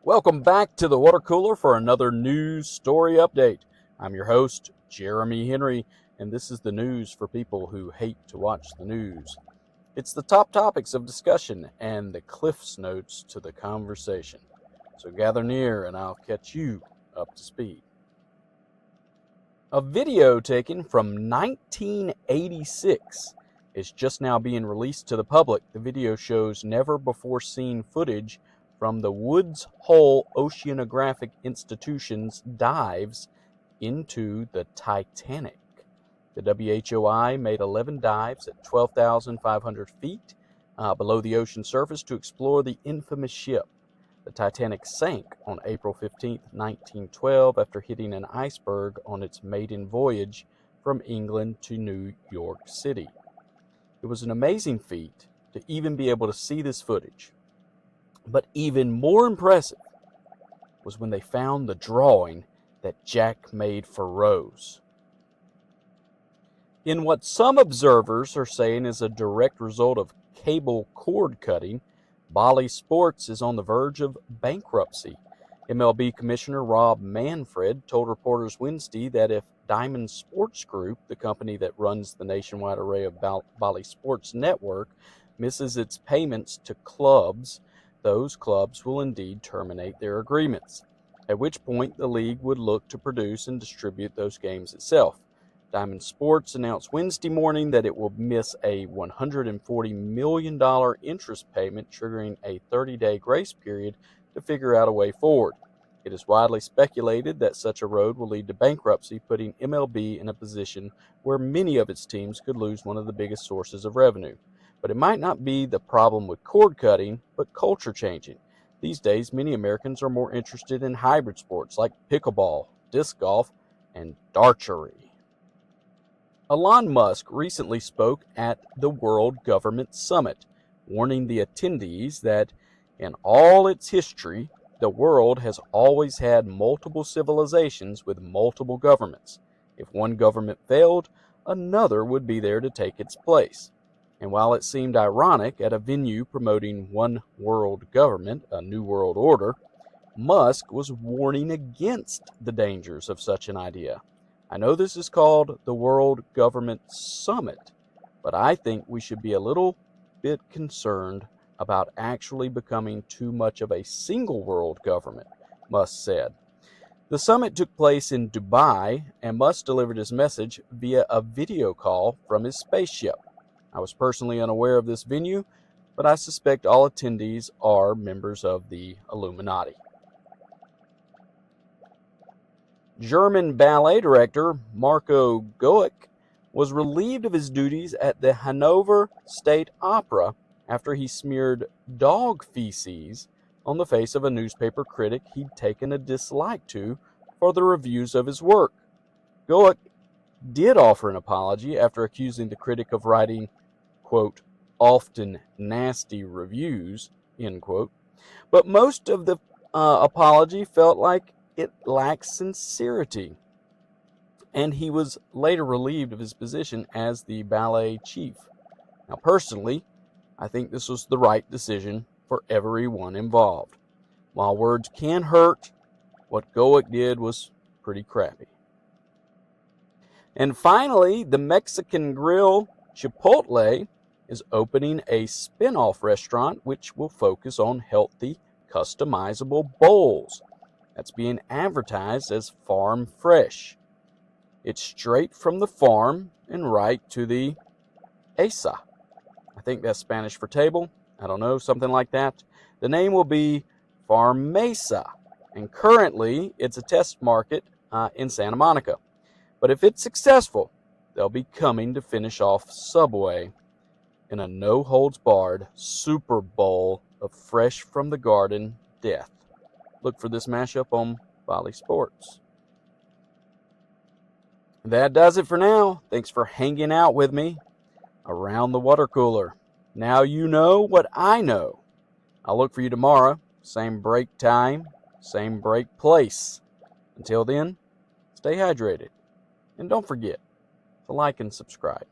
Welcome back to the water cooler for another news story update. I'm your host, Jeremy Henry, and this is the news for people who hate to watch the news. It's the top topics of discussion and the Cliff's Notes to the conversation. So gather near and I'll catch you up to speed. A video taken from 1986 is just now being released to the public. The video shows never-before-seen footage from the Woods Hole Oceanographic Institution's dives into the Titanic. The WHOI made 11 dives at 12,500 feet below the ocean surface to explore the infamous ship. The Titanic sank on April 15, 1912, after hitting an iceberg on its maiden voyage from England to New York City. It was an amazing feat to even be able to see this footage. But even more impressive was when they found the drawing that Jack made for Rose. In what some observers are saying is a direct result of cable cord cutting, Bally Sports is on the verge of bankruptcy. MLB Commissioner Rob Manfred told reporters Wednesday that if Diamond Sports Group, the company that runs the nationwide array of Bally Sports Network, misses its payments to clubs, those clubs will indeed terminate their agreements, at which point the league would look to produce and distribute those games itself. Diamond Sports announced Wednesday morning that it will miss a $140 million interest payment, triggering a 30-day grace period to figure out a way forward. It is widely speculated that such a road will lead to bankruptcy, putting MLB in a position where many of its teams could lose one of the biggest sources of revenue. But it might not be the problem with cord cutting, but culture changing. These days, many Americans are more interested in hybrid sports like pickleball, disc golf, and archery. Elon Musk recently spoke at the World Government Summit, warning the attendees that in all its history, the world has always had multiple civilizations with multiple governments. If one government failed, another would be there to take its place. And while it seemed ironic at a venue promoting one world government, a new world order, Musk was warning against the dangers of such an idea. I know this is called the World Government Summit, but I think we should be a little bit concerned about actually becoming too much of a single world government, Musk said. The summit took place in Dubai, and Musk delivered his message via a video call from his spaceship. I was personally unaware of this venue, but I suspect all attendees are members of the Illuminati. German ballet director Marco Goeck was relieved of his duties at the Hanover State Opera after he smeared dog feces on the face of a newspaper critic he'd taken a dislike to for the reviews of his work. Goeck did offer an apology after accusing the critic of writing, quote, often nasty reviews, end quote. But most of the apology felt like it lacked sincerity. And he was later relieved of his position as the ballet chief. Now, personally, I think this was the right decision for everyone involved. While words can hurt, what Goeck did was pretty crappy. And finally, the Mexican grill Chipotle is opening a spin-off restaurant which will focus on healthy, customizable bowls. That's being advertised as farm fresh. It's straight from the farm and right to the esa. I think that's Spanish for table. I don't know, something like that. The name will be Farm Mesa, and currently it's a test market in Santa Monica. But if it's successful, they'll be coming to finish off Subway in a no-holds-barred Super Bowl of fresh from the garden death. Look for this mashup on Bally Sports. That does it for now. Thanks for hanging out with me around the water cooler. Now you know what I know. I'll look for you tomorrow. Same break time, same break place. Until then, stay hydrated, and don't forget to like and subscribe.